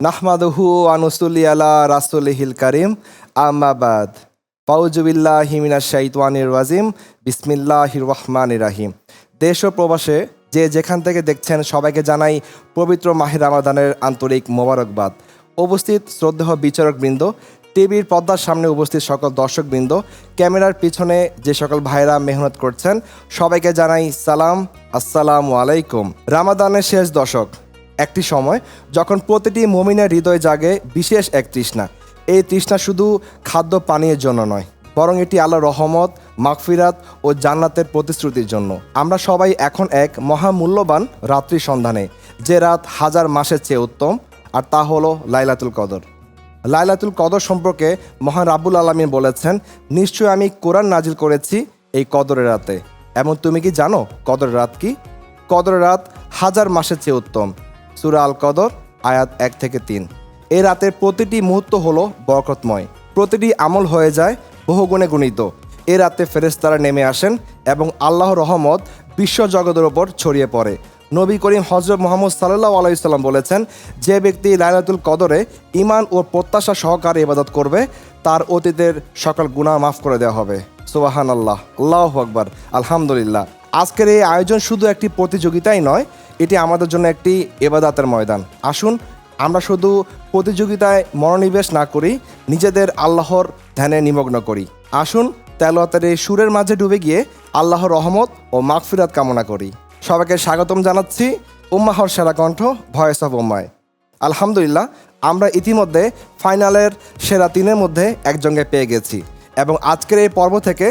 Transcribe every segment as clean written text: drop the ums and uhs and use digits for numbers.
নাহমাদুহু ওয়া নুসল্লি আলা রাসূলিহিল কারীম আম্মা বাদ ফাউযু বিল্লাহি মিনাশ শাইতানির রাজিম বিসমিল্লাহির রহমানির রহিম। দেশ ও প্রবাসে যে যেখান থেকে দেখছেন সবাইকে জানাই পবিত্র মাহে রমাদানের আন্তরিক মোবারকবাদ। উপস্থিত শ্রদ্ধেয় বিচারকবৃন্দ, টিভির পর্দার সামনে উপস্থিত সকল দর্শকবৃন্দ, ক্যামেরার পিছনে যে সকল ভাইরা মেহনত করছেন সবাইকে জানাই সালাম, আসসালামু আলাইকুম। রমাদানের শেষ দশক, একটি সময় যখন প্রতিটি মুমিনের হৃদয়ে জাগে বিশেষ এক তৃষ্ণা। এই তৃষ্ণা শুধু খাদ্য পানীয়ের জন্য নয়, বরং এটি আল্লাহর রহমত, মাগফিরাত ও জান্নাতের প্রতিশ্রুতির জন্য। আমরা সবাই এখন এক মহামূল্যবান রাত্রির সন্ধানে, যে রাত হাজার মাসের চেয়ে উত্তম, আর তা হলো লাইলাতুল কদর। লাইলাতুল কদর সম্পর্কে মহান রাব্বুল আলামিন বলেছেন, নিশ্চয় আমি কোরআন নাজিল করেছি এই কদরের রাতে। এবং তুমি কি জানো কদরের রাত কি? কদরের রাত হাজার মাসের চেয়ে উত্তম। সূরা আল কদর আয়াত 1-3। এই রাতের প্রতিটি মুহূর্ত হলো বরকতময়, প্রতিটি আমল হয়ে যায় বহুগুণে গুণিত। এ রাতে ফেরেশতারা নেমে আসেন এবং আল্লাহর রহমত বিশ্বজগতের ওপর ছড়িয়ে পড়ে। নবী করিম হযরত মুহাম্মদ সাল্লাল্লাহু আলাইহি সাল্লাম বলেছেন, যে ব্যক্তি লাইলাতুল কদরে ঈমান ও প্রত্যাশা সহকারে ইবাদত করবে তার অতীতের সকল গুনাহ মাফ করে দেওয়া হবে। সুবহানাল্লাহ, আল্লাহু আকবার, আলহামদুলিল্লাহ। আজকের এই আয়োজন শুধু একটি প্রতিযোগিতাই নয়, এটি আমাদের জন্য একটি ইবাদতের ময়দান। আসুন আমরা শুধু প্রতিযোগিতায় মনোনিবেশ না করি, নিজেদের আল্লাহর ধ্যানে নিমগ্ন করি। আসুন তেলাওয়াতের এই সুরের মাঝে ডুবে গিয়ে আল্লাহর রহমত ও মাগফিরাত কামনা করি। সবাইকে স্বাগতম জানাচ্ছি উম্মাহর সেরা কণ্ঠ, ভয়েস অফ উম্মায়। আলহামদুলিল্লাহ, আমরা ইতিমধ্যে ফাইনালের সেরা 3-এর মধ্যে একজনকে পেয়ে গেছি এবং আজকের এই পর্ব থেকে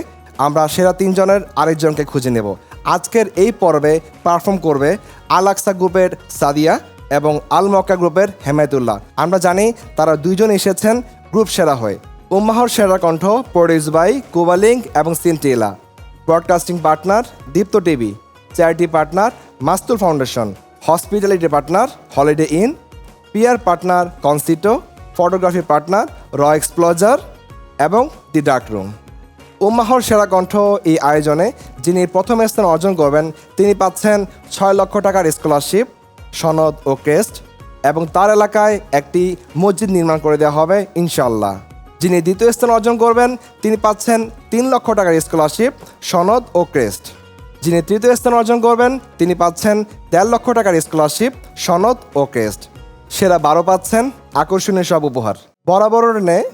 আমরা সেরা 3 জনের আরেকজনকে খুঁজে নেব। আজকের এই পর্বে পারফর্ম করবে আল আকসা গ্রুপের সাদিয়া এবং আল মক্কা গ্রুপের হেমায়েতুল্লাহ। আমরা জানি তারা 2 জন এসেছেন গ্রুপ সেরা হয়ে। উম্মাহর সেরা কণ্ঠ প্রডিউস বাই কুবালিং এবং Scintilla. Broadcasting partner Deepto TV. Charity partner Mastul foundation. Hospitality partner Holiday Inn. PR partner কনসিটো। ফটোগ্রাফি পার্টনার র এক্সপ্লোজার এবং দি ডার্ক রুম। উম্মাহর সেরা কণ্ঠ এই আয়োজনে যিনি প্রথম স্থান অর্জন করবেন তিনি পাচ্ছেন 6 লক্ষ টাকার স্কলারশিপ, সনদ ও ক্রেস্ট, এবং তার এলাকায় একটি মসজিদ নির্মাণ করে দেওয়া হবে ইনশাআল্লাহ। যিনি দ্বিতীয় স্থান অর্জন করবেন তিনি পাচ্ছেন 3 লক্ষ টাকার স্কলারশিপ, সনদ ও ক্রেস্ট। যিনি তৃতীয় স্থান অর্জন করবেন তিনি পাচ্ছেন 1.5 লক্ষ টাকার স্কলারশিপ, সনদ ও ক্রেস্ট। সেরা 12 পাচ্ছেন আকর্ষণীয় সব উপহার। বরাবরের ন্যায়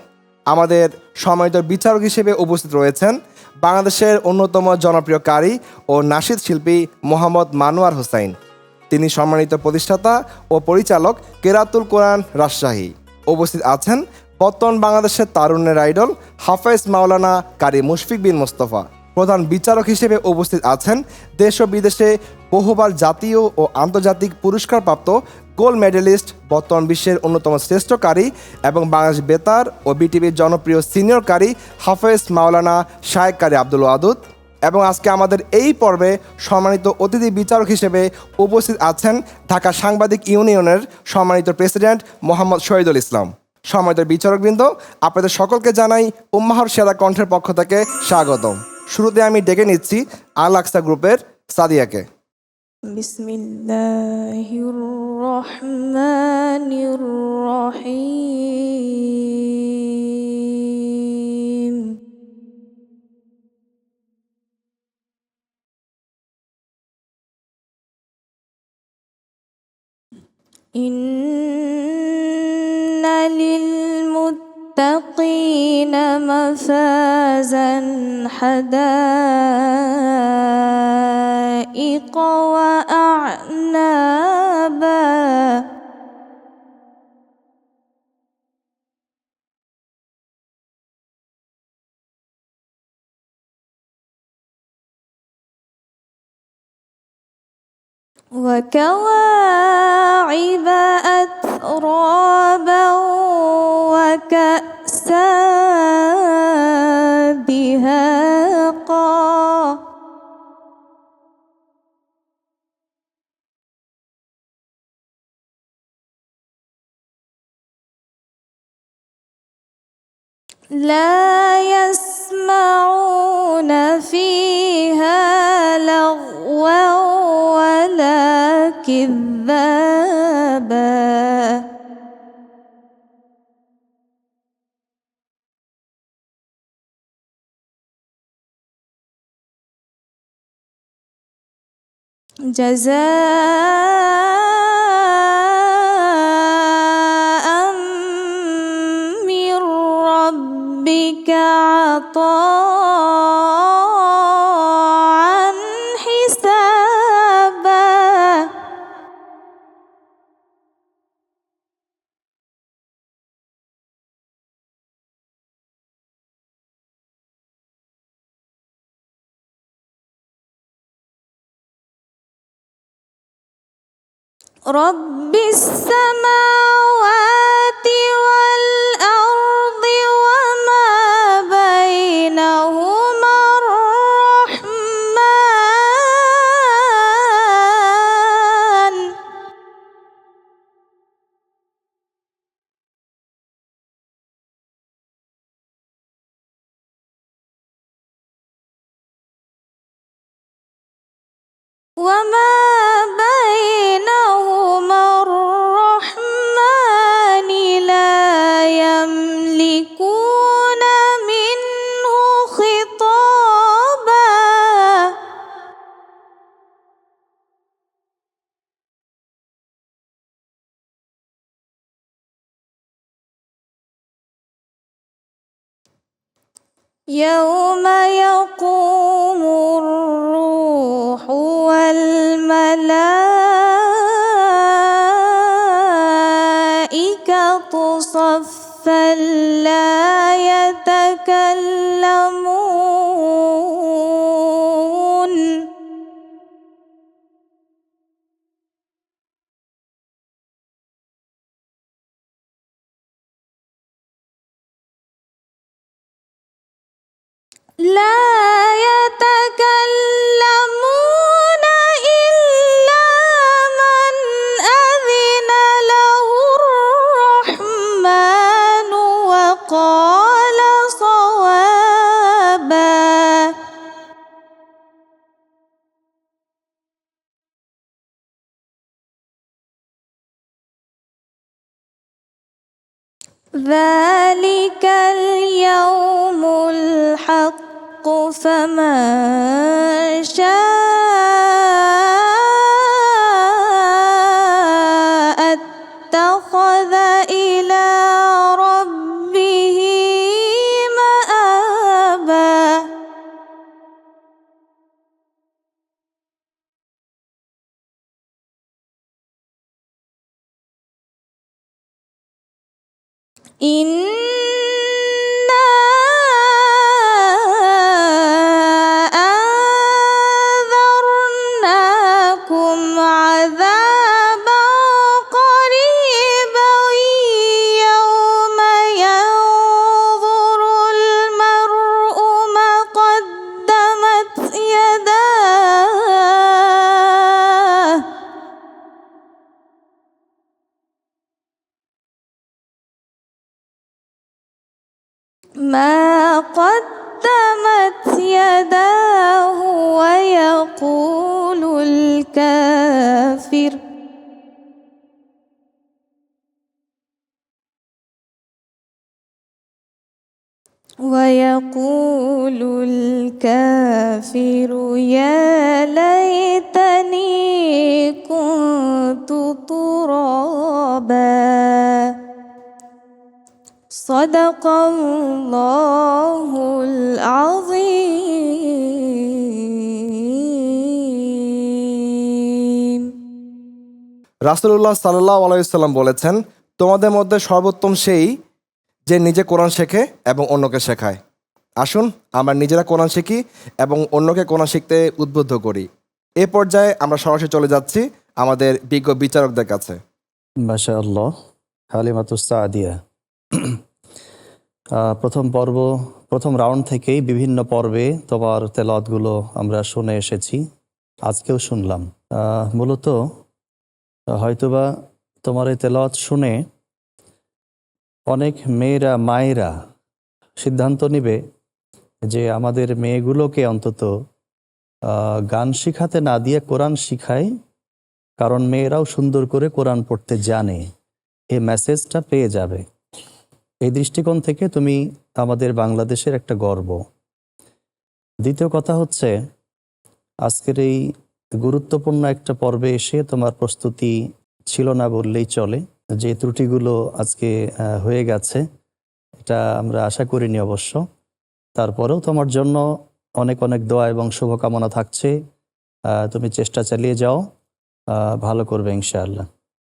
আমাদের সম্মানিত বিচারক হিসেবে উপস্থিত রয়েছেন বাংলাদেশের অন্যতম জনপ্রিয় কারি ও নাশিদ শিল্পী মোহাম্মদ মানোয়ার হোসাইন। তিনি সম্মানিত প্রতিষ্ঠাতা ও পরিচালক কেরাতুল কোরআন রাজশাহী। উপস্থিত আছেন বর্তমান বাংলাদেশের তারুণ্যের আইডল হাফেজ মাওলানা কারি মুশফিক বিন মোস্তফা। প্রধান বিচারক হিসেবে উপস্থিত আছেন দেশ ও বিদেশে বহুবার জাতীয় ও আন্তর্জাতিক পুরস্কারপ্রাপ্ত গোল্ড মেডেলিস্ট, বর্তমান বিশ্বের অন্যতম শ্রেষ্ঠ কারি এবং বাংলাদেশ বেতার ও বিটিভির জনপ্রিয় সিনিয়র কারি হাফেজ মাওলানা শায়েখ কারি আব্দুল ওয়াদুদ। এবং আজকে আমাদের এই পর্বে সম্মানিত অতিথি বিচারক হিসেবে উপস্থিত আছেন ঢাকা সাংবাদিক ইউনিয়নের সম্মানিত প্রেসিডেন্ট মোহাম্মদ শহীদুল ইসলাম। সম্মানিত বিচারকবৃন্দ, আপনাদের সকলকে জানাই উম্মাহর সেরা কণ্ঠের পক্ষ থেকে স্বাগতম। শুরুতে আমি ডেকে নিচ্ছি আল আকসা গ্রুপের সাদিয়াকে। বিসমিল্লাহির রহমানির রহিম। ইন্না লিল মুত্তাকিনা মাফাজান হাদাইকা ওয়া আ'নাবা ওয়া কাওয়াইবা আতরাবা ওয়া কা'সান দিহাকা। لا يسمعون فيها لغوا ولا كذابا جزاء من ربك عطاء حسابا رب السماوات والأرض وما بينهما الرحمن وما بينهما الرحمن لا يملكون منه خطابا يوم يقوم الروح والملائكة صفا لا يتكلمون لا يتكلمون إلا من أذن له الرحمن وقال صوابا ذلك اليوم الحق فمن شاء اتخذ إلى ربه مآبا إنا أنذرناكم عذابا قريبا يوم ينظر المرء ما قدمت يداه ما قدمت يداه ويقول الكافر يا ليتني كنت ترابا صدق الله العظيم রাসূলুল্লাহ সাল্লাল্লাহু আলাইহি ওয়াসাল্লাম বলেছেন, তোমাদের মধ্যে সর্বোত্তম সেই যে নিজে কোরআন শেখে এবং অন্যকে শেখায়। আসুন আমরা নিজেরা কোরআন শিখি এবং অন্যকে কোরআন শিখতে উদ্বুদ্ধ করি। এ পর্যায়ে আমরা সরাসরি চলে যাচ্ছি আমাদের বিজ্ঞ বিচারকদের কাছে। মাশাআল্লাহ, হালিমাতুস সাদিয়া। প্রথম রাউন্ড থেকেই বিভিন্ন পর্বে তোমার তেলাওয়াতগুলো আমরা শুনে এসেছি, আজকেও শুনলাম। মূলত হয়তোবা তোমার এই তেলাওয়াত শুনে অনেক মায়েরা সিদ্ধান্ত নেবে যে আমাদের মেয়েগুলোকে অন্তত গান শিখাতে না দিয়ে কোরআন শিখায়, কারণ মেয়েরাও সুন্দর করে কোরআন পড়তে জানে, এই মেসেজটা পেয়ে যাবে। এই দৃষ্টিকোণ থেকে তুমি আমাদের বাংলাদেশের একটা গর্ব। দ্বিতীয় কথা হচ্ছে, আজকের এই গুরুত্বপূর্ণ একটা পর্বে এসে তোমার প্রস্তুতি ছিল না বললেই চলে। যে ত্রুটিগুলো আজকে হয়ে গেছে, এটা আমরা আশা করিনি অবশ্য। তারপরেও তোমার জন্য অনেক অনেক দোয়া এবং শুভকামনা থাকছে। তুমি চেষ্টা চালিয়ে যাও, ভালো করবে ইনশাআল্লাহ।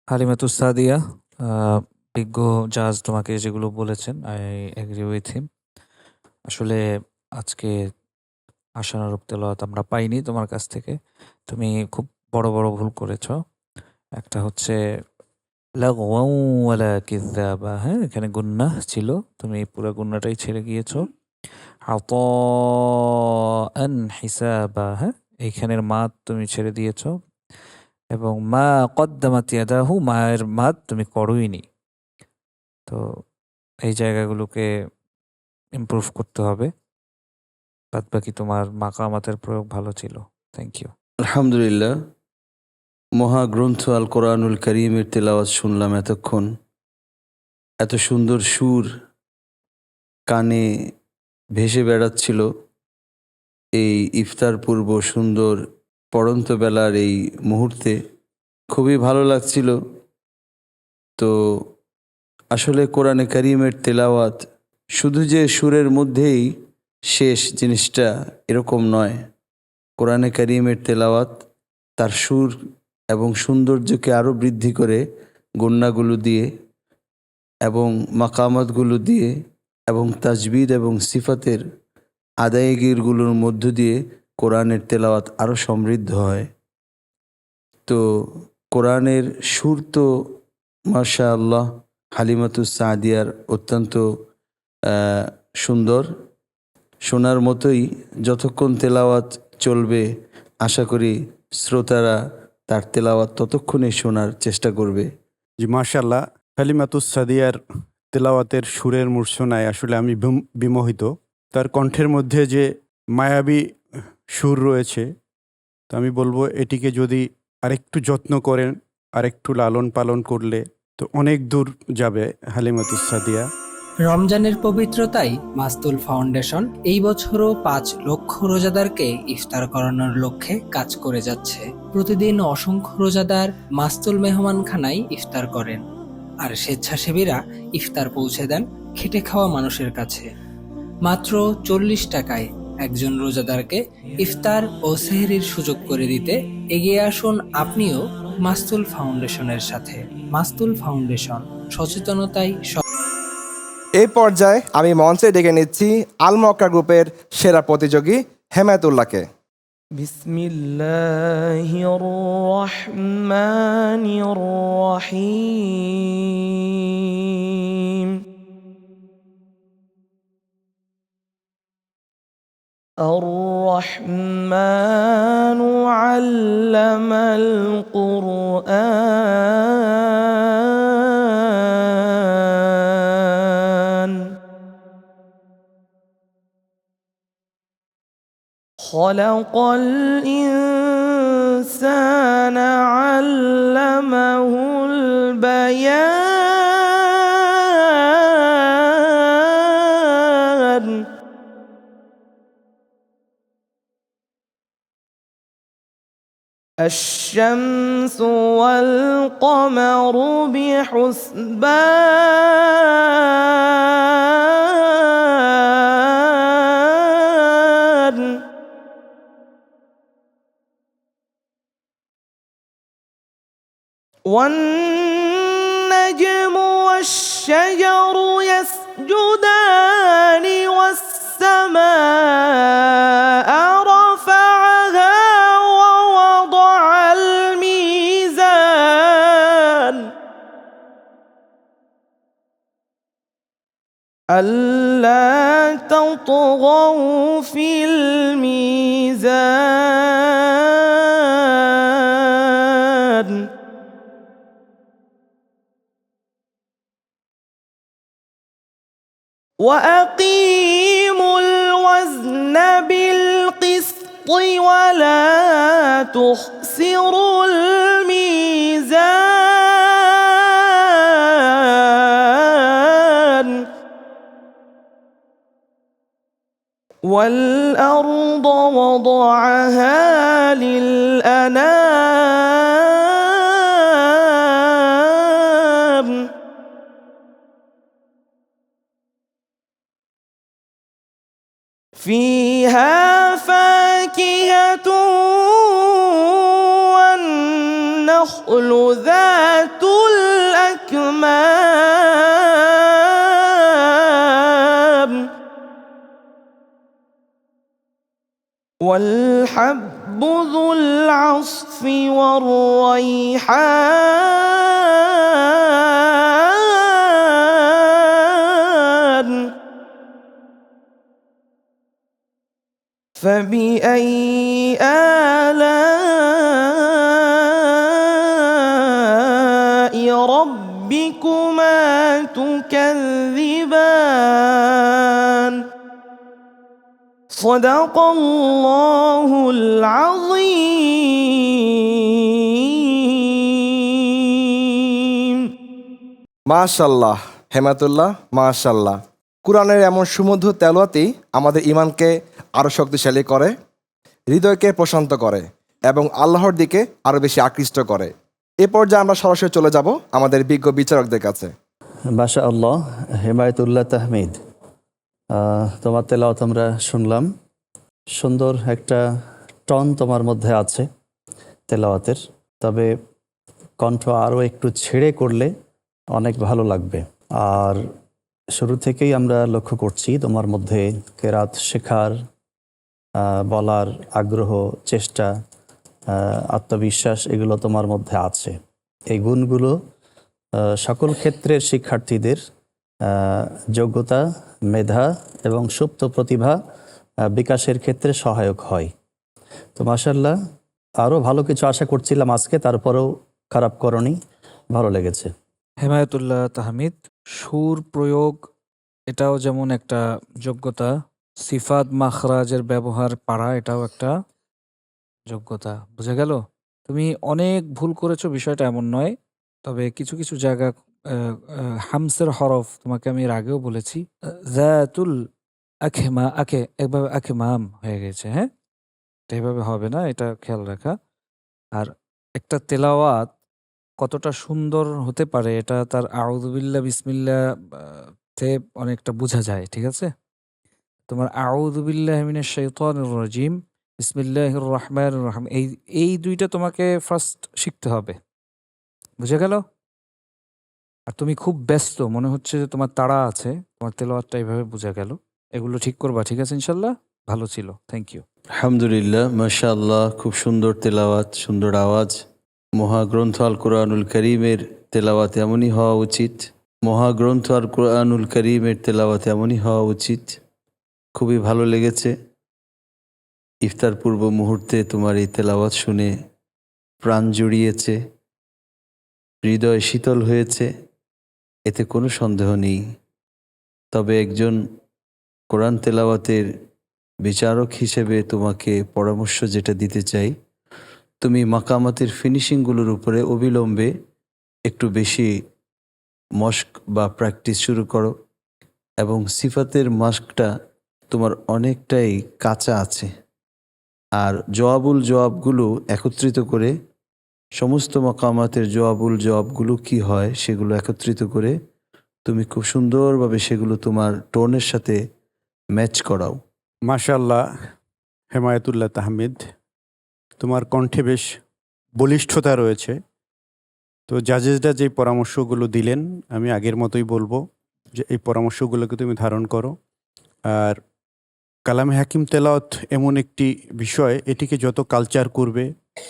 হালিমাতুস সাদিয়া, বিজ্ঞ জাজ তোমাকে যেগুলো বলেছেন, আই এগ্রি উইথ হিম। আসলে আজকে আশানুরূপ তেলাওয়াত আমরা পাইনি তোমার কাছ থেকে। তুমি খুব বড় বড় ভুল করেছ। একটা হচ্ছে লাগওয়াও ওয়ালা কিযাবা, হ্যাঁ, এখানে গুন্নাহ ছিল, তুমি পুরো গুন্নাটাই ছেড়ে গিয়েছো। আতাআন হিসাবা, হ্যাঁ, এইখানের মাদ তুমি ছেড়ে দিয়েছো। এবং মা কদ্দামাত ইয়াদাহু, মায়ের মাদ তুমি করোইনি। তো এই জায়গাগুলোকে ইমপ্রুভ করতে হবে। বাদ বাকি তোমার মাকামাতের প্রয়োগ ভালো ছিল। Thank you. আলহামদুলিল্লাহ, মহাগ্রন্থ আল কোরআনুল করিমের তেলাওয়াত শুনলাম এতক্ষণ। এত সুন্দর সুর কানে ভেসে বেড়াচ্ছিল এই ইফতার পূর্ব সুন্দর পড়ন্ত বেলার এই মুহূর্তে, খুবই ভালো লাগছিল। তো আসলে কোরআনে করিমের তেলাওয়াত শুধু যে সুরের মধ্যেই শেষ জিনিসটা এরকম নয়। কোরআনে করিমের তেলাওয়াত তার সুর এবং সৌন্দর্যকে আরও বৃদ্ধি করে গুন্নাগুলো দিয়ে এবং মাকামাতগুলো দিয়ে এবং তাজবিদ এবং সিফাতের আদায়গিরগুলোর মধ্য দিয়ে কোরআনের তেলাওয়াত আরও সমৃদ্ধ হয়। তো কোরআনের সুর তো মাশাআল্লাহ হালিমাতুস সাদিয়ার অত্যন্ত সুন্দর, শোনার মতোই। যতক্ষণ তেলাওয়াত চলবে আশা করি শ্রোতারা তার তেলাওয়াত ততক্ষণই শোনার চেষ্টা করবে। জি, মাশাআল্লাহ, হালিমাতুস সাদিয়ার তেলাওয়াতের সুরের মূর্ছনায় আসলে আমি বিমোহিত। তার কণ্ঠের মধ্যে যে মায়াবী সুর রয়েছে, তো আমি বলবো এটিকে যদি আরেকটু যত্ন করেন, আরেকটু লালন পালন করলে তো অনেক দূর যাবে হালিমাতুস সাদিয়া। রমজানের পবিত্রতায় মাস্তুল ফাউন্ডেশন এই বছরও 5 লক্ষ রোজাদারকে ইফতার করানোর লক্ষ্যে কাজ করে যাচ্ছে। প্রতিদিন অসংখ্য রোজাদার মাস্তুল মেহমানখানায় ইফতার করেন, আর স্বেচ্ছাসেবীরা ইফতার পৌঁছে দেন খেটে খাওয়া মানুষের কাছে। মাত্র 40 টাকায় একজন রোজাদারকে ইফতার ও সেহরির সুযোগ করে দিতে এগিয়ে আসুন আপনিও মাস্তুল ফাউন্ডেশনের সাথে। মাস্তুল ফাউন্ডেশন, সচেতনতাই এই পর্যায়ে আমি মঞ্চে ডেকে নিচ্ছি আল মক্কা গ্রুপের সেরা প্রতিযোগী হেমায়েতুল্লাহকে। বিসমিল্লাহির রহমানির রহিম। الرحمن علم القرآن خلق الإنسان علمه البيان الشمس والقمر بحسبان والنجم والشجر يسجدان والسماء رفعها ووضع الميزان ألا تطغوا في الميزان وأقيموا الوزن بالقسط ولا تخسروا الميزان والأرض وضعها للأنام فيها فاكهة والنخل ذات الأكمام والحب ذو العصف والريحان فبأي آلاء ربكما تكذبان صدق الله العظيم মাশাল্লাহ হেমাতুল্লাহ, মাশাল্লাহ। কোরআনের এমন সুমধুর তেলাওয়াতই আমাদের ঈমানকে আরও শক্তিশালী করে, হৃদয়কে প্রশান্ত করে এবং আল্লাহর দিকে আরও বেশি আকৃষ্ট করে। এ পর্যায়ে আমরা সরাসরি চলে যাব আমাদের বিজ্ঞ বিচারকদের কাছে। মাশা আল্লাহ, হেমায়তুল্লাহ তাহমিদ, তোমার তেলাওয়াত আমরা শুনলাম। সুন্দর একটা টন তোমার মধ্যে আছে তেলাওয়াতের, তবে কণ্ঠ আরও একটু ছেড়ে করলে অনেক ভালো লাগবে। আর শুরু থেকেই আমরা লক্ষ্য করছি তোমার মধ্যে কেরাত শেখার, বলার আগ্রহ, চেষ্টা, আত্মবিশ্বাস এগুলো তোমার মধ্যে আছে। এই গুণগুলো সকল ক্ষেত্রের শিক্ষার্থীদের যোগ্যতা, মেধা এবং সুপ্ত প্রতিভা বিকাশের ক্ষেত্রে সহায়ক হয়। তো মাশাআল্লাহ, আরও ভালো কিছু আশা করছিলাম আজকে, তারপরেও খারাপ করনি, ভালো লেগেছে। হেমায়তুল্লাহ তাহমিদ, সুর প্রয়োগ এটাও যেমন একটা যোগ্যতা, সিফাত মাখরাজের ব্যবহার পারা এটাও একটা যোগ্যতা। বুঝা গেল? তুমি অনেক ভুল করেছো বিষয়টা এমন নয়, তবে কিছু কিছু জায়গা হামসের হরফ তোমাকে আমি এর আগেও বলেছি, জাতুল আখেমা আখে একভাবে আখেমাম হয়ে গেছে। হ্যাঁ, এটা এভাবে হবে না, এটা খেয়াল রাখা। আর একটা তেলাওয়াত কতটা সুন্দর হতে পারে এটা তার আউযুবিল্লাহ বিসমিল্লাহ তে অনেকটা বোঝা যায়। ঠিক আছে, তোমার আউযুবিল্লাহি মিনাশ শাইতানির রাজিম, বিসমিল্লাহির রহমানির রহিম, এই দুইটা তোমাকে ফার্স্ট শিখতে হবে। বুঝে গেল? আর তুমি খুব ব্যস্ত, মনে হচ্ছে যে তোমার তাড়া আছে, তোমার তেলাওয়াতটা এইভাবে বোঝা গেল। এগুলো ঠিক করবা, ঠিক আছে ইনশাল্লাহ? ভালো ছিল, থ্যাংক ইউ। আলহামদুলিল্লাহ, মাশাআল্লাহ, খুব সুন্দর তেলাওয়াত, সুন্দর আওয়াজ। মহাগ্রন্থ আল কোরআনুল করিমের তেলাওয়াত এমনই হওয়া উচিত। মহাগ্রন্থ আল কোরআনুল করিমের তেলাওয়াত এমনই হওয়া উচিত। খুবই ভালো লেগেছে। ইফতার পূর্ব মুহূর্তে তোমার এই তেলাওয়াত শুনে প্রাণ জুড়িয়েছে, হৃদয় শীতল হয়েছে, এতে কোনো সন্দেহ নেই। তবে একজন কোরআন তেলাওয়াতের বিচারক হিসেবে তোমাকে পরামর্শ যেটা দিতে চাই, তুমি মাকামাতের ফিনিশিংগুলোর উপরে অবিলম্বে একটু বেশি মশক বা প্র্যাকটিস শুরু করো, এবং সিফাতের মাস্কটা তোমার অনেকটাই কাঁচা আছে। আর জবাবগুলো একত্রিত করে, সমস্ত মাকামাতের জবাবগুলো কি হয় সেগুলো একত্রিত করে তুমি খুব সুন্দরভাবে সেগুলো তোমার টোনের সাথে ম্যাচ করাও। মাশাআল্লাহ হেমায়তুল্লাহ তাহমিদ, তোমার কণ্ঠে বেশ বলিষ্ঠতা রয়েছে। তো জাজেসরা যে পরামর্শগুলো দিলেন, আমি আগের মতোই বলবো যে এই পরামর্শগুলোকে তুমি ধারণ করো। আর কালামে হাকিম তেলাওয়াত এমন একটি বিষয়, এটিকে যত কালচার করবে,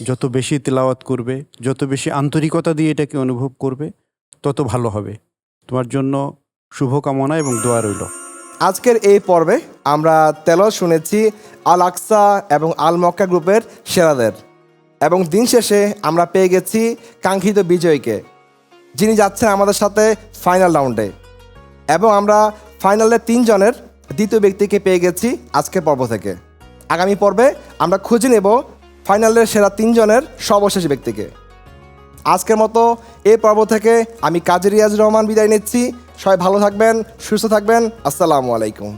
যত বেশি তেলাওয়াত করবে, যত বেশি আন্তরিকতা দিয়ে এটাকে অনুভব করবে, তত ভালো হবে। তোমার জন্য শুভকামনা এবং দোয়া রইল। আজকের এই পর্বে আমরা তেলাওয়াত শুনেছি আল আকসা এবং আল মক্কা গ্রুপের সেরাদের, এবং দিন শেষে আমরা পেয়ে গেছি কাঙ্ক্ষিত বিজয়ীকে, যিনি যাচ্ছেন আমাদের সাথে ফাইনাল রাউন্ডে। এবং আমরা ফাইনালের 3 জনের দ্বিতীয় ব্যক্তিকে পেয়ে গেছি আজকের পর্ব থেকে। আগামী পর্বে আমরা খুঁজে নেব ফাইনালের সেরা 3 জনের সর্বশেষ ব্যক্তিকে। আজকের মতো এই পর্ব থেকে আমি কাজী রিয়াজ রহমান বিদায় নিচ্ছি। সবাই ভালো থাকবেন, সুস্থ থাকবেন। আসসালামু আলাইকুম।